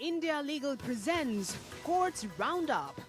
India Legal presents Courts Roundup.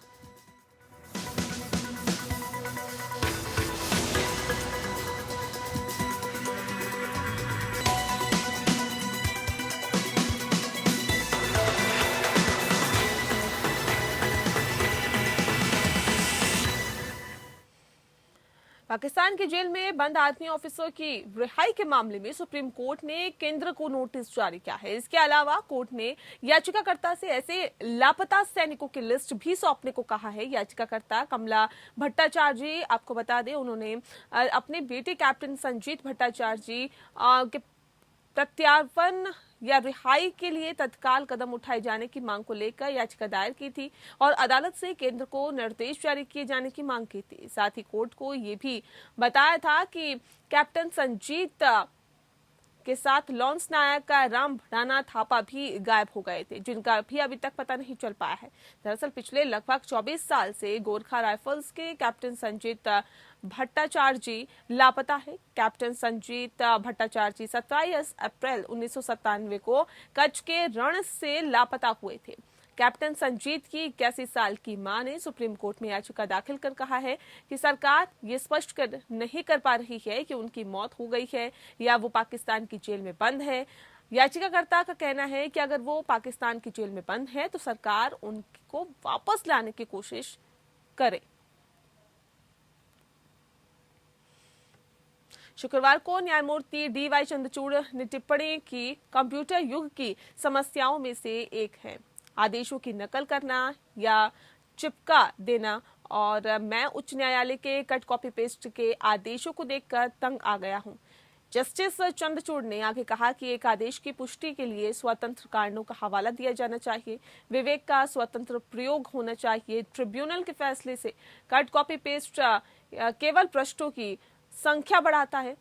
Pakistan की jail में बंद आर्मी ऑफिसर की रिहाई के मामले में सुप्रीम कोर्ट ने केंद्र को नोटिस जारी किया है। इसके अलावा कोर्ट ने याचिकाकर्ता से ऐसे लापता सैनिकों की लिस्ट भी सौंपने को कहा है। याचिकाकर्ता कमला भट्टाचार्य जी, आपको बता दें, उन्होंने अपने बेटे कैप्टन संजीत भट्टाचार्य जी के प्रत्यार्पण या रिहाई के लिए तत्काल कदम उठाए जाने की मांग को लेकर याचिका दायर की थी और अदालत से केंद्र को निर्देश जारी किए जाने की मांग की थी। साथ ही कोर्ट को ये भी बताया था कि कैप्टन संजीत के साथ लॉन्स नायक का राम भड़ाना थापा भी गायब हो गए थे, जिनका भी अभी तक पता नहीं चल पाया है। दरअसल पिछले लगभग 24 साल से गोरखा राइफल्स के कैप्टन संजीत भट्टाचार्य जी लापता है। कैप्टन संजीत भट्टाचार्य जी 27 अप्रैल 1997 को कच्छ के रण से लापता हुए थे। कैप्टन संजीत की 81 साल की मां ने सुप्रीम कोर्ट में याचिका दाखिल कर कहा है कि सरकार ये स्पष्ट नहीं कर पा रही है कि उनकी मौत हो गई है या वो पाकिस्तान की जेल में बंद है। याचिकाकर्ता का कहना है कि अगर वो पाकिस्तान की जेल में बंद है तो सरकार उनको वापस लाने की कोशिश करे। शुक्रवार को न्यायमूर्ति DY चंद्रचूड़ ने टिप्पणी की कंप्यूटर युग की समस्याओं में से एक है आदेशों की नकल करना या चिपका देना, और मैं उच्च न्यायालय के कट कॉपी पेस्ट के आदेशों को देखकर तंग आ गया हूं। जस्टिस चंद्रचूड़ ने आगे कहा कि एक आदेश की पुष्टि के लिए स्वतंत्र कारणों का हवाला दिया जाना चाहिए, विवेक का स्वतंत्र प्रयोग होना चाहिए। ट्रिब्यूनल के फैसले से कट कॉपी पेस्ट केवल पृष्ठों की संख्या बढ़ाता है,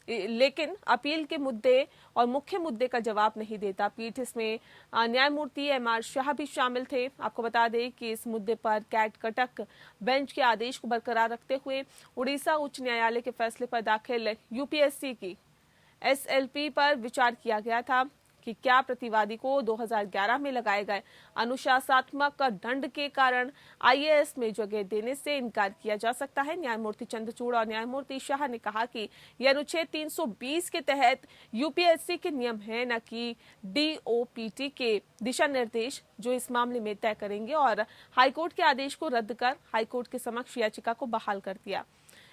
लेकिन अपील के मुद्दे और मुख्य मुद्दे का जवाब नहीं देता। पीठ इसमें न्यायमूर्ति MR शाह भी शामिल थे। आपको बता दें कि इस मुद्दे पर कैट कटक बेंच के आदेश को बरकरार रखते हुए उड़ीसा उच्च न्यायालय के फैसले पर दाखिल UPSC की SLP पर विचार किया गया था कि क्या प्रतिवादी को 2011 में लगाए गए अनुशासनात्मक दंड के कारण IAS में जगह देने से इनकार किया जा सकता है। न्यायमूर्ति चंद्रचूड़ और न्यायमूर्ति शाह ने कहा कि यह अनुच्छेद 320 के तहत UPSC के नियम है, न कि DOPT के दिशा निर्देश जो इस मामले में तय करेंगे, और हाईकोर्ट के आदेश को रद्द कर हाईकोर्ट के समक्ष याचिका को बहाल कर दिया।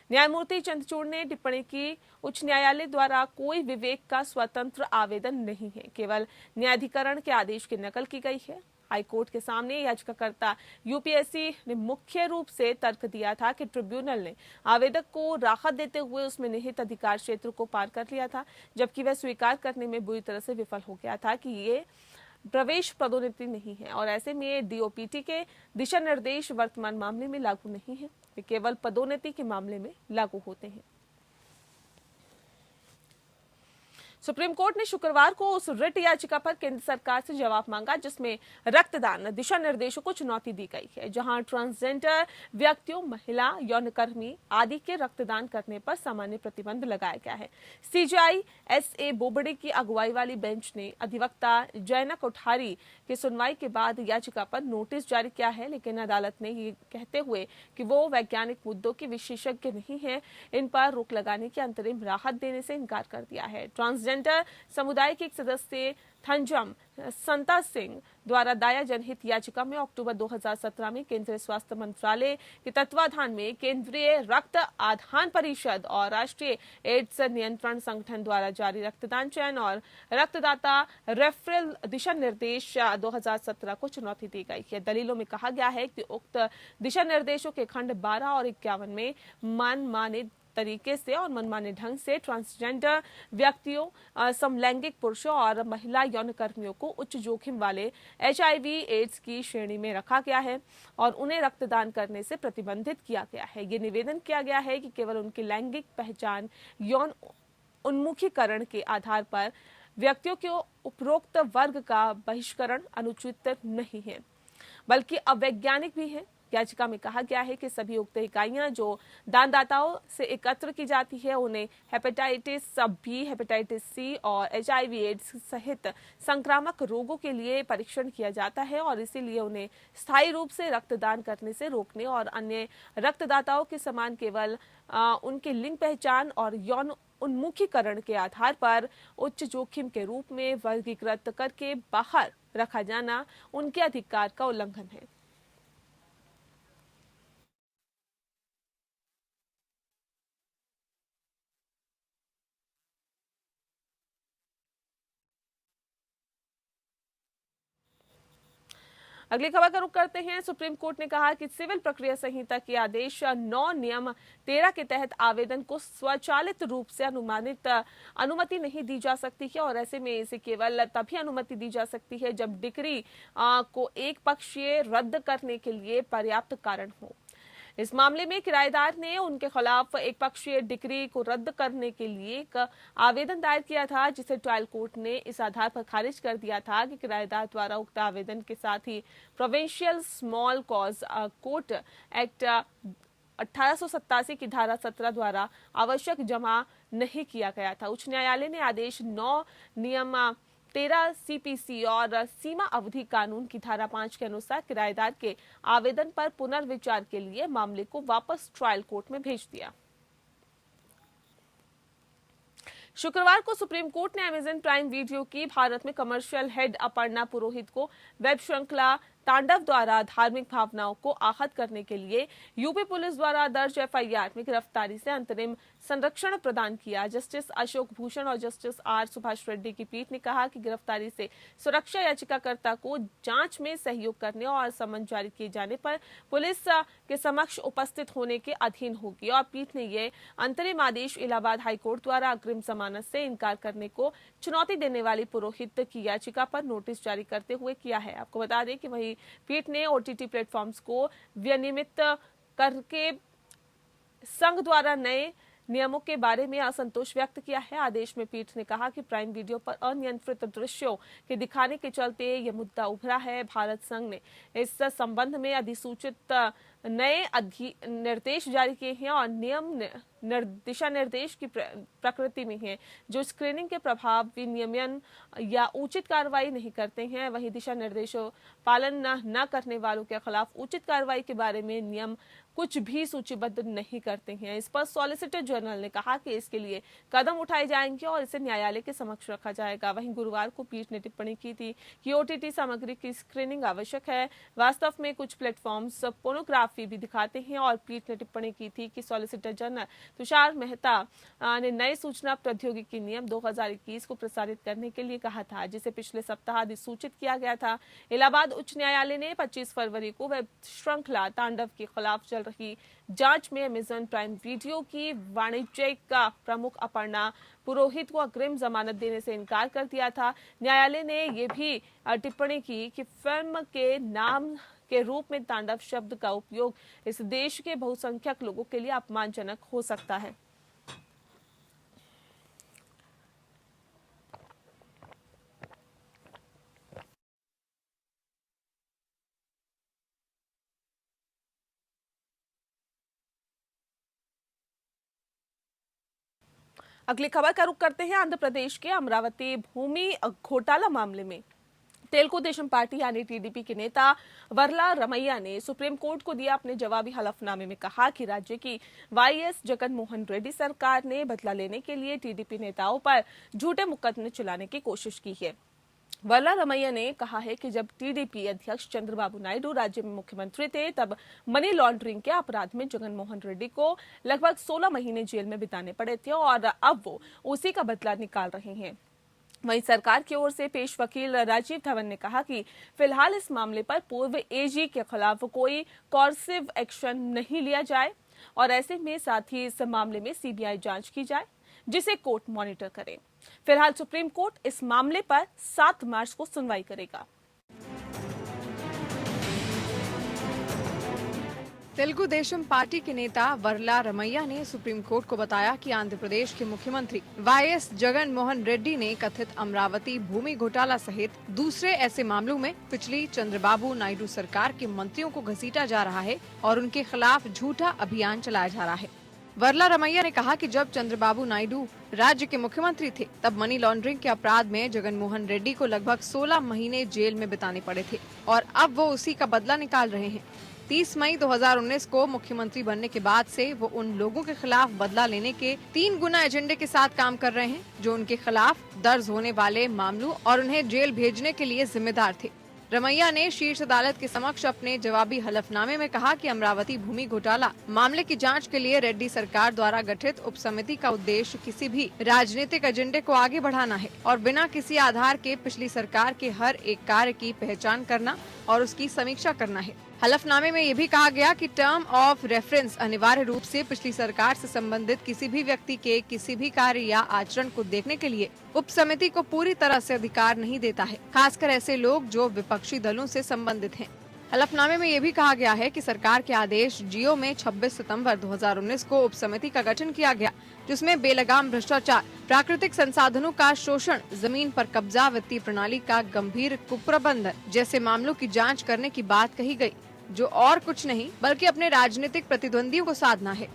न्यायमूर्ति चंद्रचूड़ ने टिप्पणी की, उच्च न्यायालय द्वारा कोई विवेक का स्वतंत्र आवेदन नहीं है, केवल न्यायाधिकरण के आदेश की नकल की गई है। हाईकोर्ट के सामने याचिकाकर्ता UPSC ने मुख्य रूप से तर्क दिया था कि ट्रिब्यूनल ने आवेदक को राहत देते हुए उसमें निहित अधिकार क्षेत्र को पार कर लिया था, जबकि वह स्वीकार करने में बुरी तरह से विफल हो गया था कि ये प्रवेश पदोन्नति नहीं है और ऐसे में DOPT के दिशा निर्देश वर्तमान मामले में लागू नहीं है, वे केवल पदोन्नति के मामले में लागू होते हैं। सुप्रीम कोर्ट ने शुक्रवार को उस रिट याचिका पर केंद्र सरकार से जवाब मांगा जिसमें रक्तदान दिशा निर्देशों को चुनौती दी गई है, जहां ट्रांसजेंडर व्यक्तियों, महिला यौनकर्मी आदि के रक्तदान करने पर सामान्य प्रतिबंध लगाया गया है। CJI SA बोबडे की अगुवाई वाली बेंच ने अधिवक्ता जयना कोठारी की सुनवाई के बाद याचिका पर नोटिस जारी किया है, लेकिन अदालत ने ये कहते हुए कि वो वैज्ञानिक मुद्दों के विशेषज्ञ नहीं है, इन पर रोक लगाने की अंतरिम राहत देने से इनकार कर दिया है। ट्रांसजेंडर समुदाय के एक सदस्य थंजम संता सिंह द्वारा दायर जनहित याचिका में अक्टूबर 2017 में केंद्रीय स्वास्थ्य मंत्रालय के तत्वाधान में केंद्रीय रक्त आधान परिषद और राष्ट्रीय एड्स नियंत्रण संगठन द्वारा जारी रक्तदान चयन और रक्तदाता रेफरल दिशा निर्देश 2017 को चुनौती दी गई है। दलीलों में कहा गया है कि उक्त दिशा निर्देशों के खंड 12 और 51 में मनमाने तरीके से और मनमाने ढंग से ट्रांसजेंडर व्यक्तियों, समलैंगिक पुरुषों और महिला यौनकर्मियों को उच्च जोखिम वाले HIV एड्स की श्रेणी में रखा गया है और उन्हें रक्तदान करने से प्रतिबंधित किया गया है। ये निवेदन किया गया है कि केवल उनकी लैंगिक पहचान, यौन उन्मुखीकरण के आधार पर व्यक्तियों के उपरोक्त वर्ग का बहिष्करण अनुचित नहीं है, बल्कि अवैज्ञानिक भी है। याचिका में कहा गया है कि सभी उक्त इकाइयां जो दानदाताओं से एकत्र की जाती है उन्हें हेपेटाइटिस बी, हेपेटाइटिस सी और HIV एड्स सहित संक्रामक रोगों के लिए परीक्षण किया जाता है और इसीलिए उन्हें स्थायी रूप से रक्तदान करने से रोकने और अन्य रक्तदाताओं के समान केवल उनके लिंग पहचान और यौन उन्मुखीकरण के आधार पर उच्च जोखिम के रूप में वर्गीकृत करके बाहर रखा जाना उनके अधिकार का उल्लंघन है। अगली खबर का रुख करते हैं। सुप्रीम कोर्ट ने कहा कि सिविल प्रक्रिया संहिता के आदेश 9 नियम 13 के तहत आवेदन को स्वचालित रूप से अनुमति नहीं दी जा सकती है और ऐसे में इसे केवल तभी अनुमति दी जा सकती है जब डिक्री को एक पक्षीय रद्द करने के लिए पर्याप्त कारण हो। इस मामले में किराएदार ने उनके खिलाफ एक पक्षीय डिक्री को रद्द करने के लिए एक आवेदन दायर किया था, जिसे ट्रायल कोर्ट ने इस आधार पर खारिज कर दिया था कि किराएदार द्वारा उक्त आवेदन के साथ ही provincial small cause court act 1887 की धारा 17 द्वारा आवश्यक जमा नहीं किया गया था। उच्च न्यायालय ने आदेश 9 नियम 13 CPC और सीमा अवधि कानून की धारा 5 के अनुसार किराएदार के आवेदन पर पुनर्विचार के लिए मामले को वापस ट्रायल कोर्ट में भेज दिया। शुक्रवार को सुप्रीम कोर्ट ने अमेजन प्राइम वीडियो की भारत में कमर्शियल हेड अपर्णा पुरोहित को वेब श्रृंखला तांडव द्वारा धार्मिक भावनाओं को आहत करने के लिए यूपी पुलिस द्वारा दर्ज FIR में गिरफ्तारी से अंतरिम संरक्षण प्रदान किया। जस्टिस अशोक भूषण और जस्टिस R सुभाष रेड्डी की पीठ ने कहा कि गिरफ्तारी से सुरक्षा याचिकाकर्ता को जांच में सहयोग करने और समन जारी किए जाने पर पुलिस के समक्ष उपस्थित होने के अधीन होगी और पीठ ने यह अंतरिम आदेश इलाहाबाद हाईकोर्ट द्वारा अग्रिम जमानत से इनकार करने को चुनौती देने वाली पुरोहित की याचिका पर नोटिस जारी करते हुए किया है। आपको बता दें कि वही पीठ ने OTT प्लेटफॉर्म्स को विनियमित करके संघ द्वारा नए नियमों के बारे में असंतोष व्यक्त किया है। आदेश में पीठ ने कहा कि प्राइम वीडियो पर अनियंत्रित दृश्यों के दिखाने के चलते यह मुद्दा उभरा है। भारत संघ ने इस संबंध में अधिसूचित नए निर्देश जारी किए हैं और नियम दिशा निर्देश की प्रकृति में है, जो स्क्रीनिंग के प्रभाव विनियमन या उचित कार्रवाई नहीं करते हैं। वहीं दिशा निर्देशों पालन न करने वालों के खिलाफ उचित कार्रवाई के बारे में नियम कुछ भी सूचीबद्ध नहीं करते हैं। इस पर सॉलिसिटर जनरल ने कहा कि इसके लिए कदम उठाए जाएंगे और इसे न्यायालय के समक्ष रखा जाएगा। वहीं गुरुवार को पीठ ने टिप्पणी की थी कि OTT सामग्री की स्क्रीनिंग आवश्यक है। वास्तव में कुछ प्लेटफॉर्म्स पोर्नोग्राफी भी दिखाते हैं और पीठ ने टिप्पणी की थी कि सॉलिसिटर जनरल तुषार मेहता ने नए सूचना प्रौद्योगिकी नियम 2021 को प्रसारित करने के लिए कहा था, जिसे पिछले सप्ताह अधिसूचित किया गया था। इलाहाबाद उच्च न्यायालय ने 25 फरवरी को वेब श्रृंखला तांडव के खिलाफ चल रही जांच में अमेजन प्राइम वीडियो की वाणिज्यिक प्रमुख अपर्णा पुरोहित को अग्रिम जमानत देने से इनकार कर दिया था। न्यायालय ने यह भी टिप्पणी की कि फिल्म के नाम के रूप में तांडव शब्द का उपयोग इस देश के बहुसंख्यक लोगों के लिए अपमानजनक हो सकता है। अगली खबर का रुख करते हैं। आंध्र प्रदेश के अमरावती भूमि घोटाला मामले में तेलुगु देशम पार्टी यानी TDP के नेता वर्ला रमैया ने सुप्रीम कोर्ट को दिया अपने जवाबी हलफनामे में कहा कि राज्य की YS जगन मोहन रेड्डी सरकार ने बदला लेने के लिए TDP नेताओं पर झूठे मुकदमे चलाने की कोशिश की है। वर्ला रमैया ने कहा है कि जब TDP अध्यक्ष चंद्रबाबू नायडू राज्य में मुख्यमंत्री थे, तब मनी लॉन्ड्रिंग के अपराध में जगन मोहन रेड्डी को लगभग 16 महीने जेल में बिताने पड़े थे और अब वो उसी का बदला निकाल रहे हैं। वहीं सरकार की ओर से पेश वकील राजीव धवन ने कहा कि फिलहाल इस मामले पर पूर्व AG के खिलाफ कोई कॉर्सिव एक्शन नहीं लिया जाए और ऐसे में साथ ही इस मामले में CBI जांच की जाए, जिसे कोर्ट मॉनिटर करे। फिलहाल सुप्रीम कोर्ट इस मामले पर 7 मार्च को सुनवाई करेगा। तेलुगु देशम पार्टी के नेता वर्ला रमैया ने सुप्रीम कोर्ट को बताया कि आंध्र प्रदेश के मुख्यमंत्री वाईएस जगन मोहन रेड्डी ने कथित अमरावती भूमि घोटाला सहित दूसरे ऐसे मामलों में पिछली चंद्रबाबू नायडू सरकार के मंत्रियों को घसीटा जा रहा है और उनके खिलाफ झूठा अभियान चलाया जा रहा है। वर्ला रमैया ने कहा कि जब चंद्रबाबू नायडू राज्य के मुख्यमंत्री थे तब मनी लॉन्ड्रिंग के अपराध में जगन मोहन रेड्डी को लगभग 16 महीने जेल में बिताने पड़े थे और अब वो उसी का बदला निकाल रहे हैं। 30 मई 2019 को मुख्यमंत्री बनने के बाद से वो उन लोगों के खिलाफ बदला लेने के 3 गुना एजेंडे के साथ काम कर रहे हैं जो उनके खिलाफ दर्ज होने वाले मामलों और उन्हें जेल भेजने के लिए जिम्मेदार थे। रमैया ने शीर्ष अदालत के समक्ष अपने जवाबी हलफनामे में कहा कि अमरावती भूमि घोटाला मामले की जांच के लिए रेड्डी सरकार द्वारा गठित उप समिति का उद्देश्य किसी भी राजनीतिक एजेंडे को आगे बढ़ाना है और बिना किसी आधार के पिछली सरकार के हर एक कार्य की पहचान करना और उसकी समीक्षा करना है। हलफनामे में ये भी कहा गया कि टर्म ऑफ रेफरेंस अनिवार्य रूप से पिछली सरकार से संबंधित किसी भी व्यक्ति के किसी भी कार्य या आचरण को देखने के लिए उप समिति को पूरी तरह से अधिकार नहीं देता है, खासकर ऐसे लोग जो विपक्षी दलों से संबंधित हैं। हलफनामे में ये भी कहा गया है कि सरकार के आदेश जियो में 26 सितंबर 2019 को उप समिति का गठन किया गया, जिसमें बेलगाम भ्रष्टाचार, प्राकृतिक संसाधनों का शोषण, जमीन पर कब्जा, वित्तीय प्रणाली का गंभीर कुप्रबंधन जैसे मामलों की जांच करने की बात कही गई, जो और कुछ नहीं बल्कि अपने राजनीतिक प्रतिद्वंदियों को साधना है।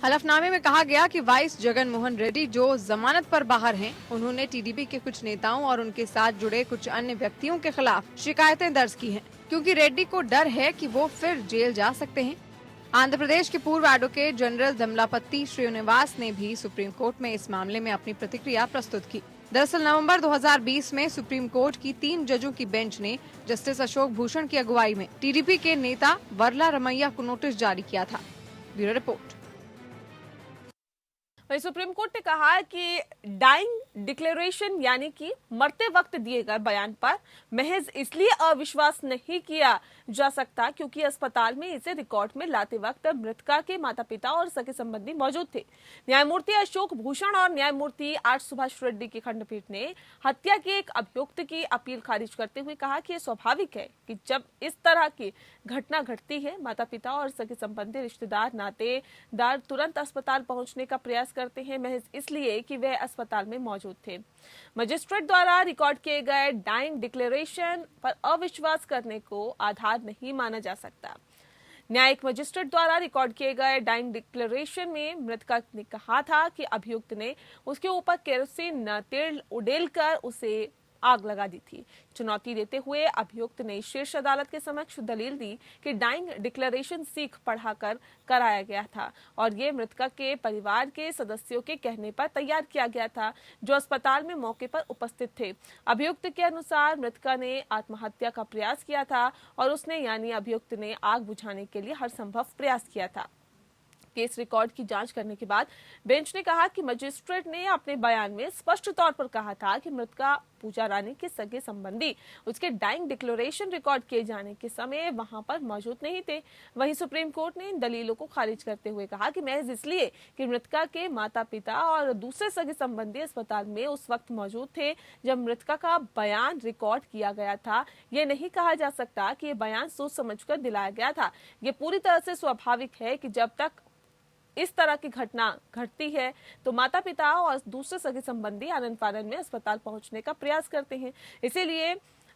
हलफनामे में कहा गया कि वाईएस जगन मोहन रेड्डी जो जमानत पर बाहर हैं, उन्होंने टीडीपी के कुछ नेताओं और उनके साथ जुड़े कुछ अन्य व्यक्तियों के खिलाफ शिकायतें दर्ज की हैं, क्योंकि रेड्डी को डर है कि वो फिर जेल जा सकते हैं। आंध्र प्रदेश के पूर्व एडवोकेट जनरल दमलापति श्रीनिवास ने भी सुप्रीम कोर्ट में इस मामले में अपनी प्रतिक्रिया प्रस्तुत की। दरअसल नवंबर 2020 में सुप्रीम कोर्ट की 3 जजों की बेंच ने जस्टिस अशोक भूषण की अगुवाई में टीडीपी के नेता वर्ला रमैया को नोटिस जारी किया था। Bureau report. वहीं सुप्रीम कोर्ट ने कहा है कि डाइंग डिक्लेरेशन यानी कि मरते वक्त दिए गए बयान पर महज इसलिए अविश्वास नहीं किया जा सकता क्योंकि अस्पताल में इसे रिकॉर्ड में लाते वक्त मृतका के माता पिता और सगे संबंधी मौजूद थे। न्यायमूर्ति अशोक भूषण और न्यायमूर्ति आर सुभाष रेड्डी की खंडपीठ ने हत्या के एक अभियुक्त की अपील खारिज करते हुए कहा कि यह स्वाभाविक है कि जब इस तरह की घटना घटती है माता पिता और सगे संबंधी रिश्तेदार नातेदार तुरंत अस्पताल पहुंचने का प्रयास करते हैं महज इसलिए कि वे अस्पताल में मौजूद थे। मजिस्ट्रेट द्वारा रिकॉर्ड किए गए डाइंग डिक्लेरेशन पर अविश्वास करने को आधार नहीं माना जा सकता। न्यायिक मजिस्ट्रेट द्वारा रिकॉर्ड किए गए डाइंग डिक्लेरेशन में मृतका ने कहा था कि अभियुक्त ने उसके ऊपर केरोसिन तेल उड़ेलकर उसे आग लगा दी थी। चुनौती देते हुए अभियुक्त ने शीर्ष अदालत के समक्ष दलील दी कि डाइंग डिक्लेरेशन सीख पढ़ाकर कराया गया था और ये मृतका के परिवार के सदस्यों के कहने पर तैयार किया गया था जो अस्पताल में मौके पर उपस्थित थे। अभियुक्त के अनुसार मृतका ने आत्महत्या का प्रयास किया था और उसने यानी अभियुक्त ने आग बुझाने के लिए हर संभव प्रयास किया था। केस रिकॉर्ड की जांच करने के बाद बेंच ने कहा कि मजिस्ट्रेट ने अपने बयान में स्पष्ट तौर पर कहा था कि मृतका पूजा रानी के सगे संबंधी उसके डाइंग डिक्लेरेशन रिकॉर्ड किए जाने के समय वहां पर मौजूद नहीं थे। वहीं सुप्रीम कोर्ट ने इन दलीलों को खारिज करते हुए कहा कि महज इसलिए कि मृतका के माता पिता और दूसरे सगे संबंधी अस्पताल में उस वक्त मौजूद थे जब मृतका का बयान रिकॉर्ड किया गया था, ये नहीं कहा जा सकता कि ये बयान सोच समझकर दिलाया गया था। ये पूरी तरह से स्वाभाविक है कि जब तक इस तरह की घटना घटती है तो माता पिता और दूसरे सगे संबंधी आनंद फानंद में अस्पताल पहुंचने का प्रयास करते हैं, इसीलिए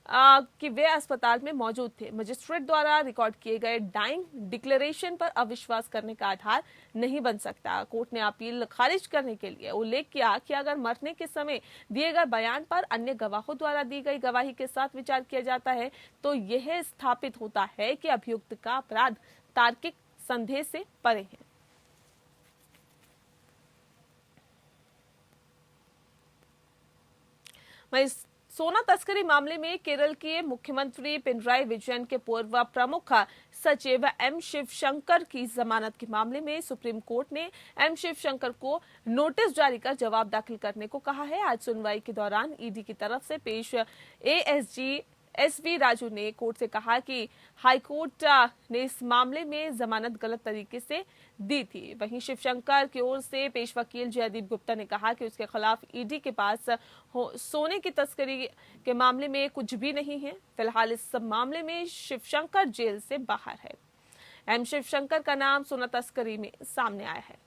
कि वे अस्पताल में मौजूद थे। मजिस्ट्रेट द्वारा रिकॉर्ड किए गए डाइंग डिक्लेरेशन पर अविश्वास करने का आधार नहीं बन सकता। कोर्ट ने अपील खारिज करने के लिए उल्लेख किया कि अगर मरने के समय दिए गए बयान पर अन्य गवाहों द्वारा दी गई गवाही के साथ विचार किया जाता है तो यह स्थापित होता है कि अभियुक्त का अपराध तार्किक संदेह से परे है। वहीं सोना तस्करी मामले में केरल के मुख्यमंत्री पिनराई विजयन के पूर्व प्रमुख सचिव एम शिवशंकर की जमानत के मामले में सुप्रीम कोर्ट ने एम शिवशंकर को नोटिस जारी कर जवाब दाखिल करने को कहा है। आज सुनवाई के दौरान ईडी की तरफ से पेश एएसजी एसवी राजू ने कोर्ट से कहा कि हाईकोर्ट ने इस मामले में जमानत गलत तरीके से दी थी। वहीं शिवशंकर की ओर से पेश वकील जयदीप गुप्ता ने कहा कि उसके खिलाफ ईडी के पास सोने की तस्करी के मामले में कुछ भी नहीं है। फिलहाल इस सब मामले में शिवशंकर जेल से बाहर है। एम शिवशंकर का नाम सोना तस्करी में सामने आया है।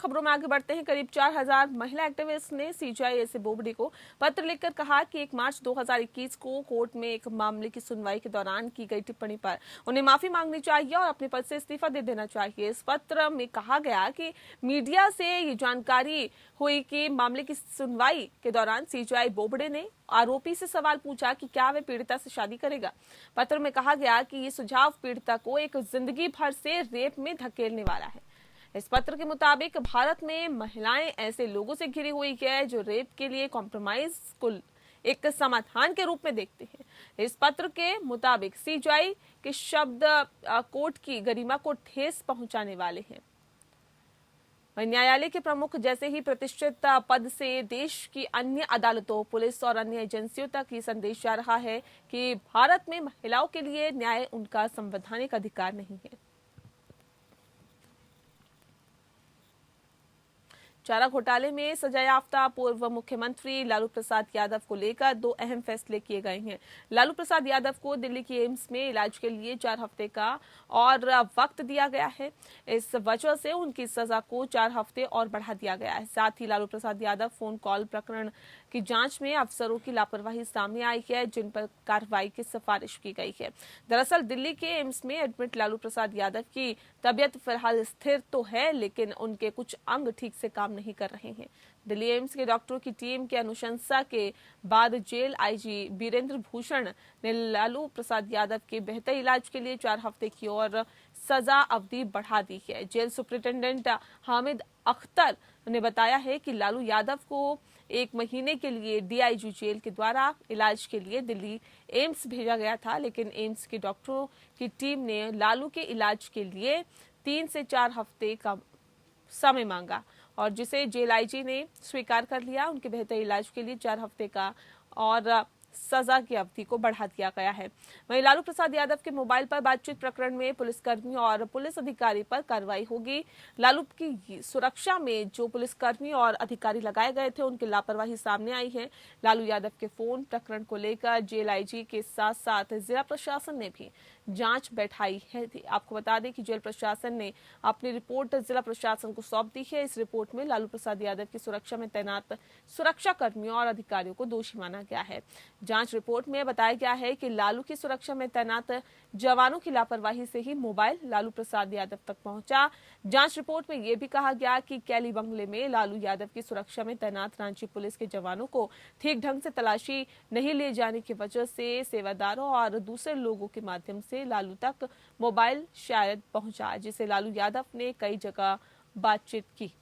खबरों में आगे बढ़ते हैं। करीब 4000 महिला एक्टिविस्ट ने सीजेआई एस बोबडे को पत्र लिखकर कहा कि 1 मार्च 2021 को कोर्ट में एक मामले की सुनवाई के दौरान की गई टिप्पणी पर उन्हें माफी मांगनी चाहिए और अपने पद से इस्तीफा दे देना चाहिए। इस पत्र में कहा गया कि मीडिया से ये जानकारी हुई कि मामले की सुनवाई के दौरान सीजेआई बोबडे ने आरोपी से सवाल पूछा कि क्या वह पीड़िता से शादी करेगा। पत्र में कहा गया कि ये सुझाव पीड़िता को एक जिंदगी भर से रेप में धकेलने वाला है। इस पत्र के मुताबिक भारत में महिलाएं ऐसे लोगों से घिरी हुई है जो रेप के लिए कॉम्प्रोमाइज को एक समाधान के रूप में देखते हैं। इस पत्र के मुताबिक सीजेआई के शब्द कोर्ट की गरिमा को ठेस पहुंचाने वाले हैं। न्यायालय के प्रमुख जैसे ही प्रतिष्ठित पद से देश की अन्य अदालतों, पुलिस और अन्य एजेंसियों तक ये संदेश जा रहा है कि भारत में महिलाओं के लिए न्याय उनका संवैधानिक अधिकार नहीं है। चारा घोटाले में सजायाफ्ता पूर्व मुख्यमंत्री लालू प्रसाद यादव को लेकर 2 अहम फैसले किए गए हैं। लालू प्रसाद यादव को दिल्ली की एम्स में इलाज के लिए 4 हफ्ते का और वक्त दिया गया है। इस वजह से उनकी सजा को 4 हफ्ते और बढ़ा दिया गया है। साथ ही लालू प्रसाद यादव फोन कॉल प्रकरण की जांच में अफसरों की लापरवाही सामने आई है, जिन पर कार्रवाई की सिफारिश की गई है। दरअसल दिल्ली के एम्स में एडमिट लालू प्रसाद यादव की तबियत फिलहाल स्थिर तो है, लेकिन उनके कुछ अंग ठीक से काम नहीं कर रहे हैं। दिल्ली एम्स के डॉक्टरों की टीम की अनुशंसा के बाद जेल आईजी बीरेंद्र भूषण ने लालू प्रसाद यादव के बेहतर इलाज के लिए 4 हफ्ते की और सजा अवधि बढ़ा दी है। जेल सुप्रिंटेंडेंट हामिद अख्तर ने बताया है कि लालू यादव को 1 महीने के लिए डीआईजी जेल के द्वारा इलाज के लिए दिल्ली एम्स भेजा गया था, लेकिन एम्स के डॉक्टरों की टीम ने लालू के इलाज के लिए 3 से 4 हफ्ते का समय मांगा और जिसे जेल आईजी ने स्वीकार कर लिया। उनके बेहतर इलाज के लिए 4 हफ्ते का और सजा की अवधि को बढ़ा दिया गया है। वहीं लालू प्रसाद यादव के मोबाइल पर बातचीत प्रकरण में पुलिसकर्मी और पुलिस अधिकारी पर कार्रवाई होगी। लालू की सुरक्षा में जो पुलिसकर्मी और अधिकारी लगाए गए थे, उनकी लापरवाही सामने आई है। लालू यादव के फोन प्रकरण को लेकर जेल आईजी के साथ साथ जिला प्रशासन ने भी जांच बैठाई है। आपको बता दें कि जेल प्रशासन ने अपनी रिपोर्ट जिला प्रशासन को सौंप दी है। इस रिपोर्ट में लालू प्रसाद यादव की सुरक्षा में तैनात सुरक्षा कर्मियों और अधिकारियों को दोषी माना गया है। जांच रिपोर्ट में बताया गया है कि लालू की सुरक्षा में तैनात जवानों की लापरवाही से ही मोबाइल लालू प्रसाद यादव तक पहुंचा। जांच रिपोर्ट में यह भी कहा गया कि कैली बंगले में लालू यादव की सुरक्षा में तैनात रांची पुलिस के जवानों को ठीक ढंग से तलाशी नहीं ले जाने की वजह से सेवादारों और दूसरे लोगों के माध्यम से लालू तक मोबाइल शायद पहुंचा, जिसे लालू यादव ने कई जगह बातचीत की।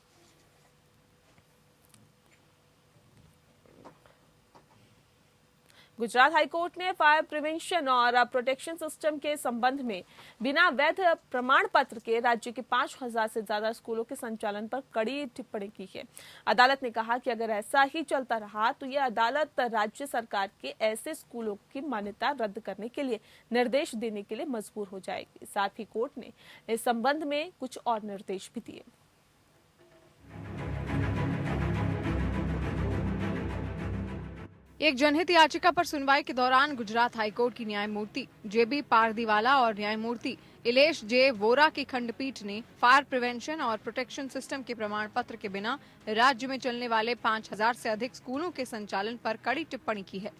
गुजरात हाईकोर्ट ने फायर प्रिवेंशन और प्रोटेक्शन सिस्टम के संबंध में बिना वैध प्रमाण पत्र के राज्य के 5000 से ज्यादा स्कूलों के संचालन पर कड़ी टिप्पणी की है। अदालत ने कहा कि अगर ऐसा ही चलता रहा तो यह अदालत राज्य सरकार के ऐसे स्कूलों की मान्यता रद्द करने के लिए निर्देश देने के लिए मजबूर हो जाएगी। साथ ही कोर्ट ने इस संबंध में कुछ और निर्देश भी दिए। एक जनहित याचिका पर सुनवाई के दौरान गुजरात हाईकोर्ट की न्यायमूर्ति जेबी पारदीवाला और न्यायमूर्ति इलेश जे वोरा की खंडपीठ ने फायर प्रिवेंशन और प्रोटेक्शन सिस्टम के प्रमाण पत्र के बिना राज्य में चलने वाले 5000 से अधिक स्कूलों के संचालन पर कड़ी टिप्पणी की है।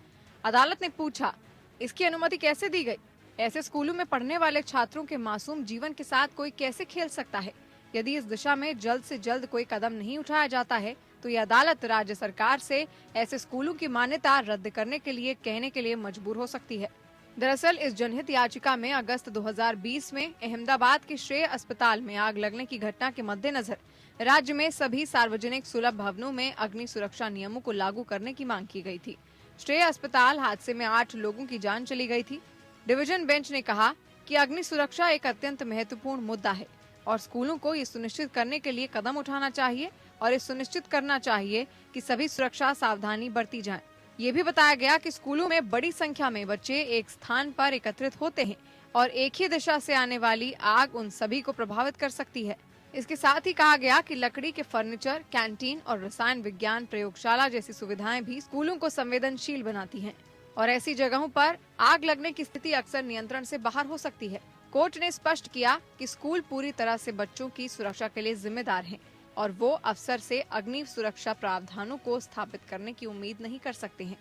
अदालत ने पूछा, इसकी अनुमति कैसे दी गई? ऐसे स्कूलों में पढ़ने वाले छात्रों के मासूम जीवन के साथ कोई कैसे खेल सकता है? यदि इस दिशा में जल्द से जल्द कोई कदम नहीं उठाया जाता है तो ये अदालत राज्य सरकार से ऐसे स्कूलों की मान्यता रद्द करने के लिए कहने के लिए मजबूर हो सकती है। दरअसल इस जनहित याचिका में अगस्त 2020 में अहमदाबाद के श्रेय अस्पताल में आग लगने की घटना के मद्देनजर राज्य में सभी सार्वजनिक सुलभ भवनों में अग्नि सुरक्षा नियमों को लागू करने की मांग की गई थी। श्रेय अस्पताल हादसे में 8 लोगों की जान चली गई थी। डिवीजन बेंच ने कहा कि अग्नि सुरक्षा एक अत्यंत महत्वपूर्ण मुद्दा है और स्कूलों को ये सुनिश्चित करने के लिए कदम उठाना चाहिए और ये सुनिश्चित करना चाहिए कि सभी सुरक्षा सावधानी बरती जाए। ये भी बताया गया कि स्कूलों में बड़ी संख्या में बच्चे एक स्थान पर एकत्रित होते हैं और एक ही दिशा से आने वाली आग उन सभी को प्रभावित कर सकती है। इसके साथ ही कहा गया कि लकड़ी के फर्नीचर, कैंटीन और रसायन विज्ञान प्रयोगशाला जैसी सुविधाएं भी स्कूलों को संवेदनशील बनाती हैं। और ऐसी जगहों पर आग लगने की स्थिति अक्सर नियंत्रण से बाहर हो सकती है। कोर्ट ने स्पष्ट किया कि स्कूल पूरी तरह से बच्चों की सुरक्षा के लिए जिम्मेदार हैं और वो अफसर से अग्नि सुरक्षा प्रावधानों को स्थापित करने की उम्मीद नहीं कर सकते हैं।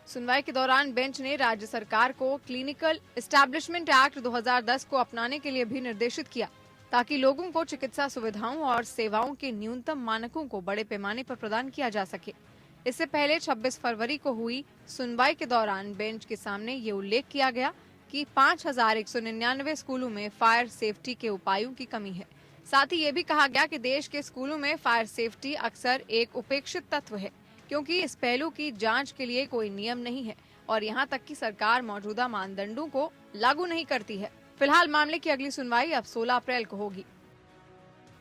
सुनवाई के दौरान बेंच ने राज्य सरकार को क्लिनिकल एस्टैब्लिशमेंट एक्ट 2010 को अपनाने के लिए भी निर्देशित किया, ताकि लोगों को चिकित्सा सुविधाओं और सेवाओं के न्यूनतम मानकों को बड़े पैमाने पर प्रदान किया जा सके। इससे पहले 26 फरवरी को हुई सुनवाई के दौरान बेंच के सामने ये उल्लेख किया गया कि 5199 स्कूलों में फायर सेफ्टी के उपायों की कमी है। साथ ही ये भी कहा गया कि देश के स्कूलों में फायर सेफ्टी अक्सर एक उपेक्षित तत्व है, क्योंकि इस पहलू की जांच के लिए कोई नियम नहीं है और यहाँ तक कि सरकार मौजूदा मानदंडों को लागू नहीं करती है। फिलहाल मामले की अगली सुनवाई अब 16 अप्रैल को होगी।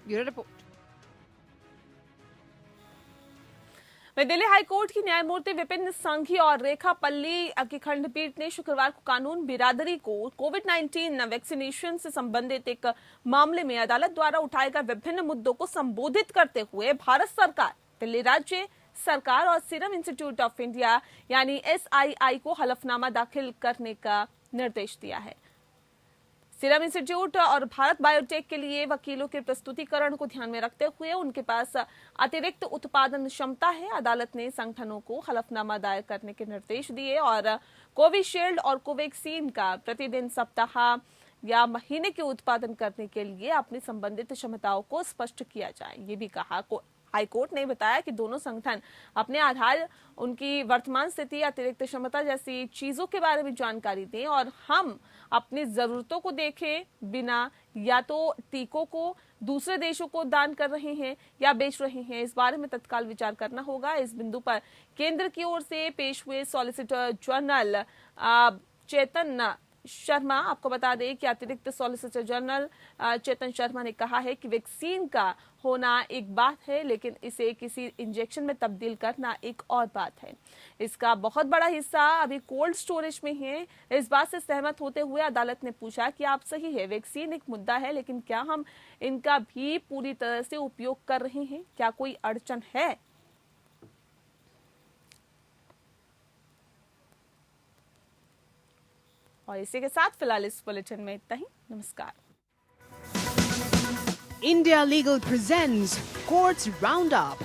Bureau report. दिल्ली हाईकोर्ट की न्यायमूर्ति विपिन संघी और रेखा पल्ली की खंडपीठ ने शुक्रवार को कानून बिरादरी को कोविड-19 वैक्सीनेशन से संबंधित एक मामले में अदालत द्वारा उठाए गए विभिन्न मुद्दों को संबोधित करते हुए भारत सरकार, दिल्ली राज्य सरकार और सीरम इंस्टीट्यूट ऑफ इंडिया यानी SII को हलफनामा दाखिल करने का निर्देश दिया है। सीरम इंस्टीट्यूट और भारत बायोटेक के लिए वकीलों के प्रस्तुतिकरण को ध्यान में रखते हुए उनके पास अतिरिक्त उत्पादन क्षमता है। अदालत ने संगठनों को हलफनामा दायर करने के निर्देश दिए और कोविशील्ड और कोवैक्सीन का प्रतिदिन, सप्ताह या महीने के उत्पादन करने के लिए अपनी संबंधित क्षमताओं को स्पष्ट किया जाए। ये भी कहा हाईकोर्ट ने बताया कि दोनों संगठन अपने आधार, उनकी वर्तमान स्थिति, अतिरिक्त क्षमता जैसी चीजों के बारे में जानकारी दें और हम अपनी जरूरतों को देखें बिना या तो टीकों को दूसरे देशों को दान कर रहे हैं या बेच रहे हैं, इस बारे में तत्काल विचार करना होगा। इस बिंदु पर केंद्र की ओर से पेश हुए सॉलिसिटर जनरल चेतन शर्मा, आपको बता दें कि अतिरिक्त सॉलिसिटर जनरल चेतन शर्मा ने कहा है कि वैक्सीन का होना एक बात है, लेकिन इसे किसी इंजेक्शन में तब्दील करना एक और बात है। इसका बहुत बड़ा हिस्सा अभी कोल्ड स्टोरेज में है। इस बात से सहमत होते हुए अदालत ने पूछा कि आप सही है, वैक्सीन एक मुद्दा है, लेकिन क्या हम इनका भी पूरी तरह से उपयोग कर रहे हैं? क्या कोई अड़चन है? और इसी के साथ फिलहाल इस बुलेटिन में इतना ही। नमस्कार। India Legal presents Courts Roundup.